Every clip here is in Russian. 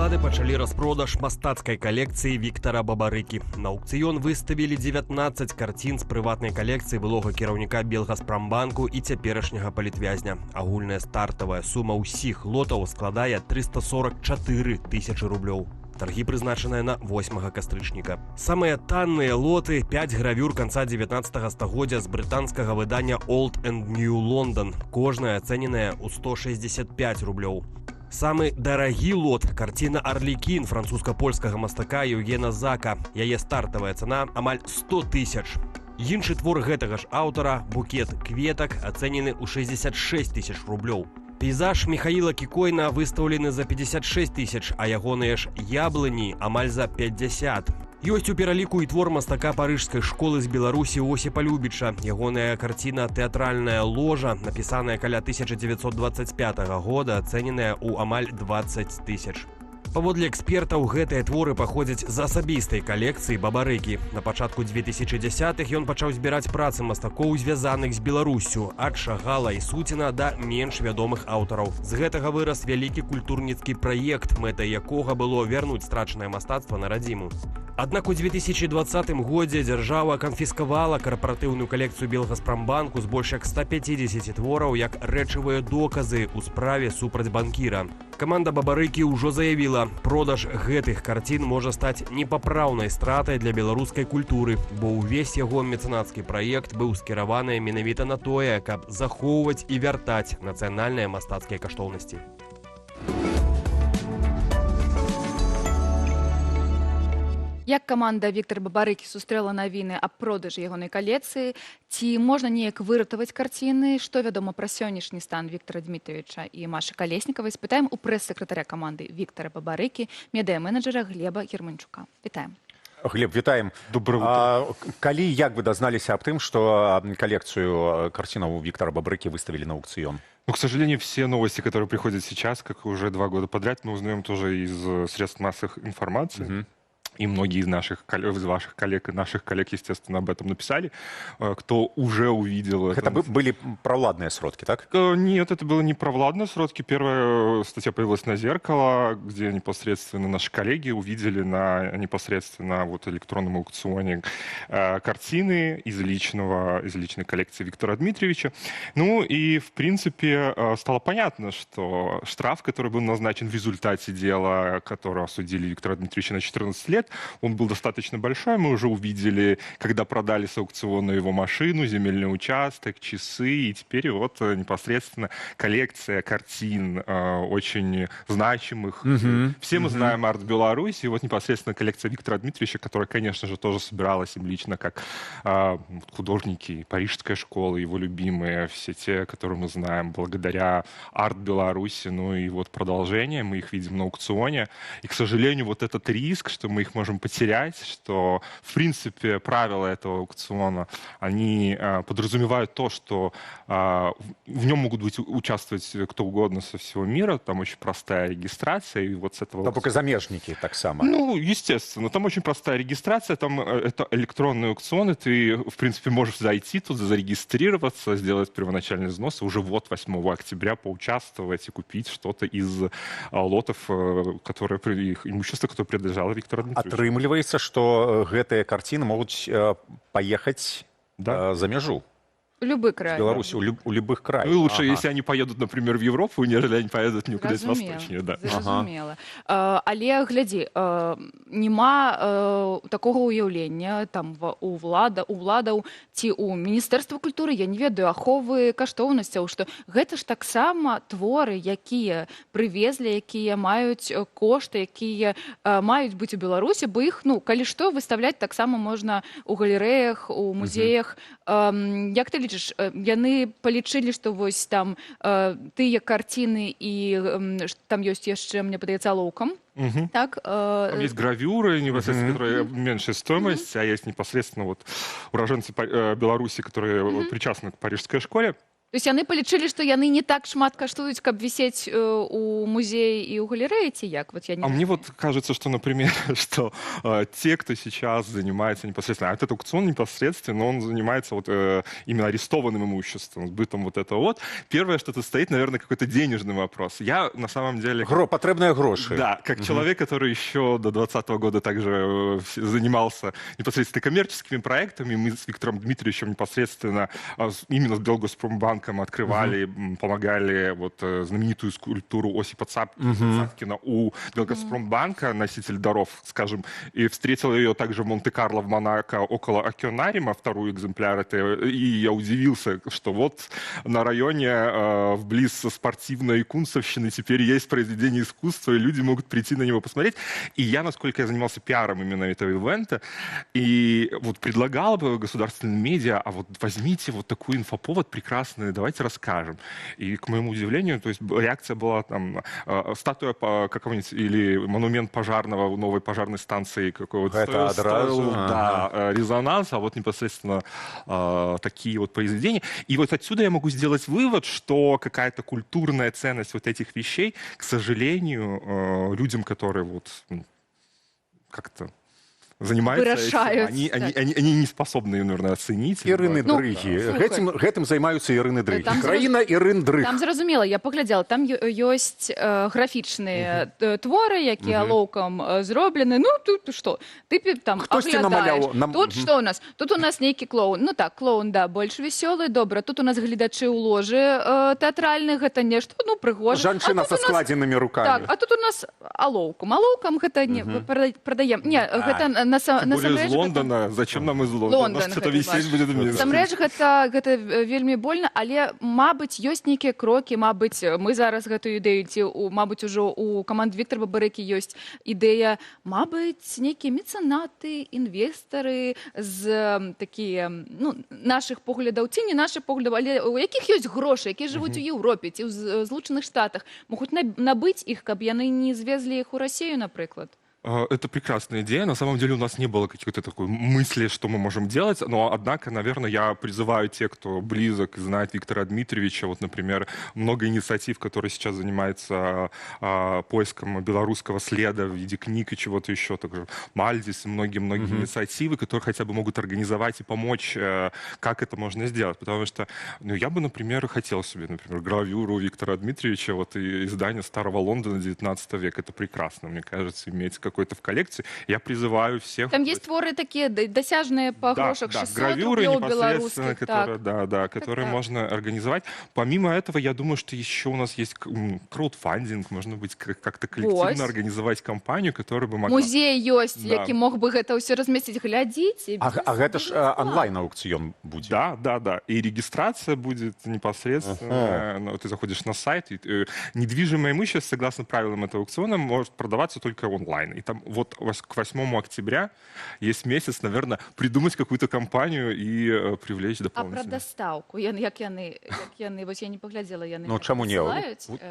улады пачалі распродаж мастацкай калекцыі Віктара Бабарыкі. На аукцыён выставілі 19 карцін з прыватнай калекцыі былога кіраўніка Белгаспромбанку і цяперашняга палітвязня. Агульная стартавая сума ўсіх лотаў складае 344 тысячы рублёў. Таргі прызначаныя на 8 кастрычніка. Самыя танныя лоты 5 гравюр канца 19 стагоддзя з брытанскага выдання Old and New London. Кожная ацэненая ў 165 рублёў. Самы дарагі лот – карціна «Арлікін» французска-польскага мастака Еўгена Зака. Яе стартавая цана амаль 100 тысяч. Іншы твор гэтага ж аўтара – букет кветак, ацэнены ў 66 тысяч рублёў. Пейзаж Михаила Кікойна выстаўлены за 56 тысяч, а ягоныя ж яблыні амаль за 50. Ёсць у пераліку і твор мастака парыжскай школы з Беларусі Осіпа Любіча. Ягоная карціна «Тэатральная ложа», напісаная каля 1925 года, ацэненая ў амаль 20 тысяч. Паводле экспертаў, гэтыя творы паходзяць з асабістай калекцыі Бабарыкі. На пачатку 2010-х ён пачаў збіраць працы мастакоў, звязаных з Беларуссю, ад Шагала і Суціна да менш вядомых аўтараў. З гэтага вырас вялікі культурніцкі праект, мэтай якога было вярнуць страчанае мастацтва на радзіму. Аднак у 2020 годзе дзяржава канфіскавала карпаратыўную калекцыю Белгаспромбанку з больш як 150 твораў як рэчавыя доказы ў справе супраць банкіра. Каманда Бабарыкі ўжо заявіла, продаж гэтых карцін можа стаць непапраўнай стратай для беларускай культуры, бо ўвесь яго мецэнацкі праект быў скіраваны менавіта на тое, каб захоўваць і вяртаць нацыянальныя мастацкія каштоўнасці. Як каманда Віктара Бабарыкі сустрэла навіны аб продажы ягонай калекцыі? Ці можна неяк выратаваць карціны? Што вядома пра сённяшні стан Віктара Дмітровича і Машы Калеснікавай? Спытаем у прэс-сакратаря каманды Віктара Бабарыкі, медыа-менеджера Глеба Германчука. Вітаем. Глеб, вітаем. Доброе утро. Калі, як вы дазналіся аб тым, што калекцыю карцінаў Віктара Бабарыкі выставілі на аукцыён? Ну, к сожалению, все новости, которые приходят сейчас, как уже 2 года подряд, мы узнаем тоже из средств массовой информации. И многие из ваших коллег и наших коллег, естественно, об этом написали, кто уже увидел это. Это были провладные сродки, так? Нет, это было не провладные сродки. Первая статья появилась на «Зеркало», где непосредственно наши коллеги увидели на непосредственно вот электронном аукционе картины из личной коллекции Виктора Дмитриевича. Ну и, в принципе, стало понятно, что штраф, который был назначен в результате дела, которое осудили Виктора Дмитриевича на 14 лет, он был достаточно большой. Мы уже увидели, когда продали с аукциона его машину, земельный участок, часы. И теперь вот непосредственно коллекция картин очень значимых. Все мы знаем арт Беларуси. И вот непосредственно коллекция Виктора Дмитриевича, которая, конечно же, тоже собиралась им лично как художники парижской школы, его любимые, все те, которые мы знаем благодаря арт Беларуси. Ну и вот продолжение. Мы их видим на аукционе. И, к сожалению, вот этот риск, что мы их можем потерять, что, в принципе, правила этого аукциона, они подразумевают то, что в нем могут участвовать кто угодно со всего мира, там очень простая регистрация, и вот с этого... Да, только замежники так само. Ну, естественно, там очень простая регистрация, там это электронный аукцион, и ты, в принципе, можешь зайти тут, зарегистрироваться, сделать первоначальный взнос, и уже вот 8 октября поучаствовать и купить что-то из лотов, имущества, которое принадлежало Виктору Дмитриевичу. Атрымліваецца, што гэтыя карціны могуць паехаць за мяжу. Любы край. В Беларуси, у любых краев. Ну, лучше, если они поедут, например, в Европу, нежели они поедут никуда из Восточнее. Да. Зразумела. Але, глядзі, нема такога ўяўлення там у ўладаў ці у Міністэрства культуры, я не ведаю, аховы каштоўнасцяў, што гэта ж таксама творы, якія прывезлі, якія маюць кошты, якія маюць быць у Беларусі, бо іх, ну, калі што, выстаўляць таксама можна у галерэях, у музеях. Як ты лічыш, яны палічылі, што вось там тыя карціны і там ёсць яшчэ, мне падаецца, лоўкам. Так, там есть гравюры, непосредственно, которые меньшая стоимость, а есть непосредственно вот уроженцы Беларуси, которые причастны к парижской школе. То есть яны палічылі, што яны не так шмат каштуюць, каб вісець у музеі і ў галерэі, ці як? Вот я не А мне разумею. вот кажется, что, например, что те, кто сейчас занимается непосредственно, а этот аукцион непосредственно, он занимается вот именно арестованным имуществом, сбытом вот этого вот. Первое, что тут стоит, наверное, какой-то денежный вопрос. Я на самом деле... Потребные гроши. Да, как человек, который еще до 2020 года также занимался непосредственно коммерческими проектами, мы с Виктором Дмитриевичем непосредственно именно с Белгоспромбанком открывали, помогали вот знаменитую скульптуру Осипа Цапкина у Белгоспромбанка, носитель даров, скажем, и встретил ее также в Монте-Карло, в Монако, около Океанариума, второй экземпляр. И я удивился, что вот на районе вблиз спортивной Кунцевщины теперь есть произведение искусства, и люди могут прийти на него посмотреть. И я, насколько я занимался пиаром именно этого ивента, и вот предлагал бы государственным медиа, а вот возьмите вот такой инфоповод прекрасный, давайте расскажем. И, к моему удивлению, то есть реакция была там статуя какого-нибудь или монумент пожарного у новой пожарной станции какого-то. Это одразу. Да, резонанс, а вот непосредственно такие вот произведения. И вот отсюда я могу сделать вывод, что какая-то культурная ценность вот этих вещей, к сожалению, людям, которые вот как-то занимаются Вырашают, этим, они не способны, наверное, оценить. Ірыны Ну, Дрыгі. слухай. Гэтым займаюцца Ірыны Дрыгі. Там Краіна Ірын Дрыг. Там зразумела, я паглядзела, там ёсць графічныя творы, якія лоўкам зроблены. Ну, тут што? Ты там Хтосьці аглядаеш. намаляў. Тут што ў нас? Тут у нас нейкі клоун. Ну так, клоун, да, больш вясёлы, добра. Тут у нас гледачы ў ложы тэатральных, гэта нешта, ну, прыгожа. Жанчына са складзенымі рукамі. Так, а тут у нас алоўкам. Алоўкам гэта не прадаем. Не, гэта Тем более насамрэч из Лондона. Зачем нам из Лондона? Лондон Нас что-то гэта висеть будет в Минске. Насамрэч гэта вельмі больна, але мабыць ёсць нейкія крокі, мабыць мы зараз гэтую ідэю ці мабыць ужо у каманд Віктара Бабарыкі ёсць ідэя, мабыць нейкія мецэнаты, інвестары з такія, ну, нашых поглядаў ці не нашых поглядаў, але у якіх ёсць грошы, якія жывуць у Еўропе ці ў Злучаных Штатах, могуць набыць іх, каб яны не звезлі іх у Расію, напрыклад. Это прекрасная идея. На самом деле у нас не было какой-то такой мысли, что мы можем делать. Но, однако, наверное, я призываю тех, кто близок и знает Виктора Дмитриевича. Вот, например, много инициатив, которые сейчас занимаются поиском белорусского следа в виде книг и чего-то еще. Также Мальдис и многие-многие инициативы, которые хотя бы могут организовать и помочь, как это можно сделать. Потому что, ну, я бы, например, хотел себе, например, гравюру Виктора Дмитриевича, вот и издание Старого Лондона 19 века. Это прекрасно, мне кажется, иметь какой-то в коллекции. Я призываю всех... Там есть творы такие досяжные по грошах 600 гравюры рублёў непосредственно, белорусских. которые, которые можно организовать. Помимо этого, я думаю, что еще у нас есть краудфандинг, можно быть как-то коллективно организовать кампанию, которая бы могла... Музей ёсць, які мог бы гэта ўсё размесціць. Глядзіце. А гэта ж онлайн-аукцыён будзе. Да. И регистрация будет непосредственно. Ты заходишь на сайт, и недвижимое имущество, согласно правилам этого аукциона, может продаваться только онлайн. И там вот к 8 октября есть месяц, наверное, придумать какую-то кампанию и привлечь А дополнительно. про дастаўку, як яны, вось я не паглядзела, яны Ну, чаму не?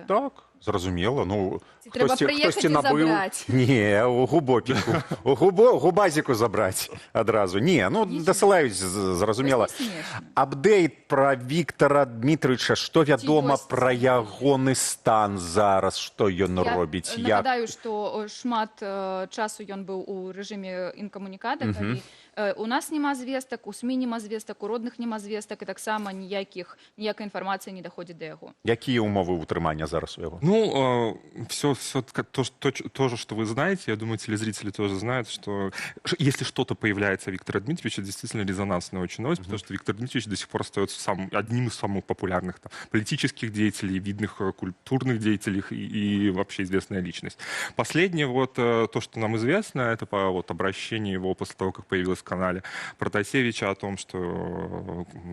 Так, зразумела. Ну, трэба прыехаць і забраць. Не, у губопіку. У губазіку забраць адразу. Не, ну, дасылаюць, зразумела. Апдейт пра Віктара Дмітрыча. Што вядома пра ягоны стан зараз? Што ён робіць? Я нагадаю, што шмат часу ён быў у рэжыме інкамунікада, калі у нас няма звестак, у СМІ няма звестак, у родных няма звестак, і таксама ніякай інфармацыі не даходзіць да яго. Якія ўмовы ўтрымання зараз у яго? Ну, все то же, что вы знаете, я думаю, телезрители тоже знают, что если что-то появляется о Викторе Дмитриевиче, это действительно резонансная очень новость, потому что Виктор Дмитриевич до сих пор остается одним из самых популярных политических деятелей, видных культурных деятелей и вообще известная личность. Последнее вот то, что нам известно, это по вот обращению его после того, как появилось в канале Протасевича о том, что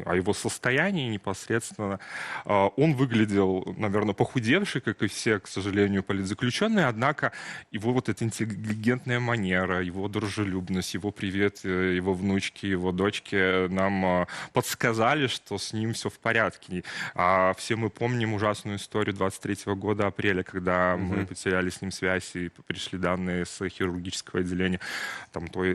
о его состоянии непосредственно. Он выглядел, наверное, похудевший, как и все, к сожалению, политзаключенные, однако его вот эта интеллигентная манера, его дружелюбность, его привет, его внучки, его дочки нам подсказали, что с ним все в порядке. А все мы помним ужасную историю 23 года апреля, когда мы потеряли с ним связь и пришли данные с хирургического отделения там той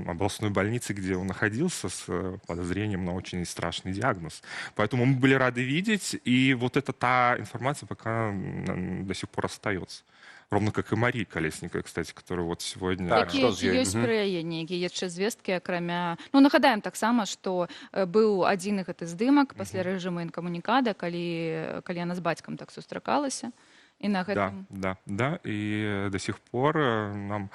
областной больнице, где он находился, с подозрением на очень страшный диагноз. Поэтому мы были рады видеть, и вот это та информация пока до сих пор остается. Ровно как и Марии Колесниковой, кстати, которая вот сегодня... Так, Якія што з ёй? ёсць пра яе нейкія яшчэ звесткі, акрамя... Ну, нагадаем таксама, што быў адзін гэты здымак пасля рэжыму інкамунікада, калі яна з бацькам так сустракалася. И на этом... Да. И до сих пор нам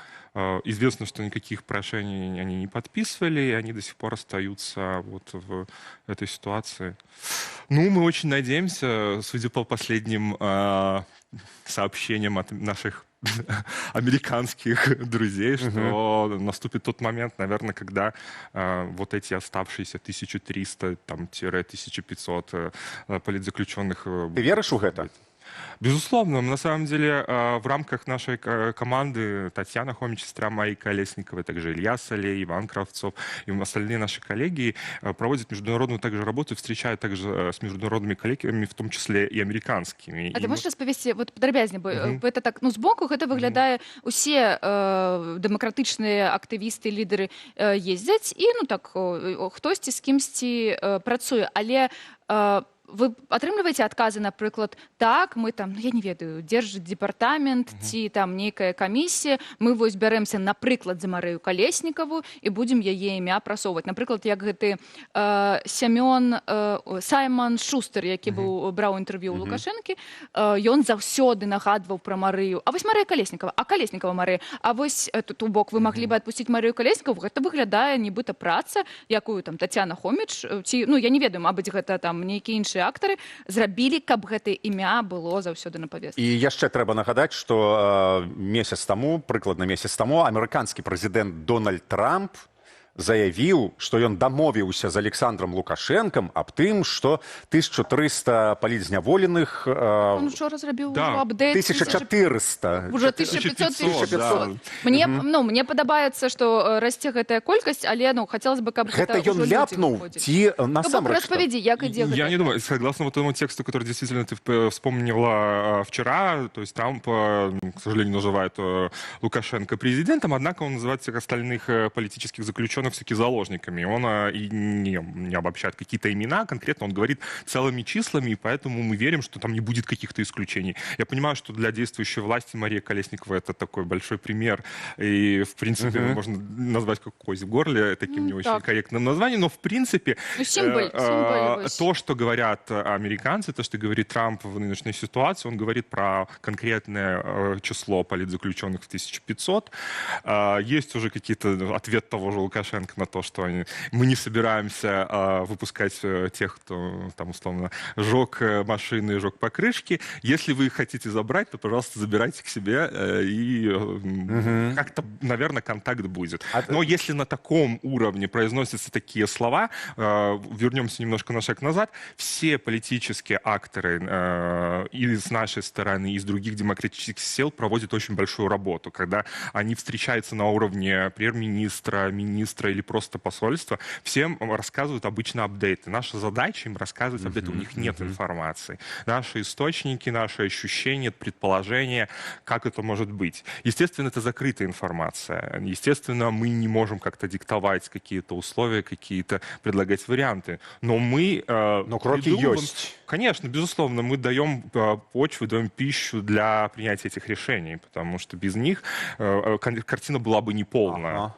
известно, что никаких прошений они не подписывали, и они до сих пор остаются вот в этой ситуации. Ну, мы очень надеемся, судя по последним сообщениям от наших американских друзей, что наступит тот момент, наверное, когда вот эти оставшиеся 1300-1500 политзаключенных... Ты веришь в это? Безусловно, на самом деле в рамках нашей команды Татьяна Хомич, сестра Марии Колесниковой, также Илья Солей, Иван Кравцов и остальные наши коллеги проводят международную также работу, встречают также с международными коллегами, в том числе и американскими. А ты можешь распавесці, вот падрабязней, бо это так, ну, збоку гэта выглядае, усе дэмакратычныя актывісты, лідары ездзяць, і, ну, так, хтосьці з кімсьці працуе, але вы атрымліваеце адказы, напрыклад, так, мы там, ну, я не ведаю, дзяржыць департамент ці там нейкая камісія, мы вось бярэмся, напрыклад, за Марыю Калеснікаву і будзем яе імя прасоўваць. Напрыклад, як гэты Саймон Шустер, які браў інтэрв'ю ў Лукашэнкі, ён заўсёды нагадваў пра Марыю. А вось Марыя Калеснікава, а Калеснікава Марыя. А вось тут у бок вы маглі бы адпусціць Марыю Калеснікаву, гэта выглядае нібыта праца, якую там Тацяна Хоміч, ці, ну, я не ведаю, мабыць, гэта там нейкі іншы актары зрабілі, каб гэта імя было заўсёды на павестцы. І яшчэ трэба нагадаць, што прыкладна месяц таму амерыканскі прэзідэнт Дональд Трамп заявіў, што ён дамовіўся з Александром Лукашэнкам аб тым, што 1300 палітзняволеных... Он учора зрабіў апдэйт. 1400. Уже 1500. Мне падабаецца, што расце гэтая колькасць, але, ну, хацелось бы, каб гэта ён ляпнуў, ці насамрэч? Распавядзі, як ідзе гэта? Я не думаю, согласно вот этому тексту, который действительно ты вспомнила вчера, то есть Трамп, к сожалению, называет Лукашенко президентом, однако он называет всех остальных политических заключенных все-таки заложниками. Он и не обобщает какие-то имена, конкретно он говорит целыми числами, и поэтому мы верим, что там не будет каких-то исключений. Я понимаю, что для действующей власти Мария Колесникова это такой большой пример, и, в принципе, можно назвать как кость в горле таким не очень корректным названием, но, в принципе, то, что говорят американцы, то, что говорит Трамп в нынешней ситуации, он говорит про конкретное число политзаключенных в 1500. Есть уже какие-то ответ того же Лукашенко на то, что мы не собираемся выпускать тех, кто там условно жег машины, жег покрышки. Если вы их хотите забрать, то, пожалуйста, забирайте к себе, и как-то, наверное, контакт будет. Но если на таком уровне произносятся такие слова, вернемся немножко на шаг назад, все политические акторы и с нашей стороны, и с других демократических сил проводят очень большую работу, когда они встречаются на уровне премьер-министра, министра или просто посольства, всем рассказывают обычно апдейты. Наша задача им рассказывать апдейты, у них нет информации. Наши источники, наши ощущения, предположения, как это может быть. Естественно, это закрытая информация. Естественно, мы не можем как-то диктовать какие-то условия, какие-то предлагать варианты. Но мы... Но кроки есть. Конечно, безусловно, мы даем почву, даем пищу для принятия этих решений, потому что без них картина была бы неполная.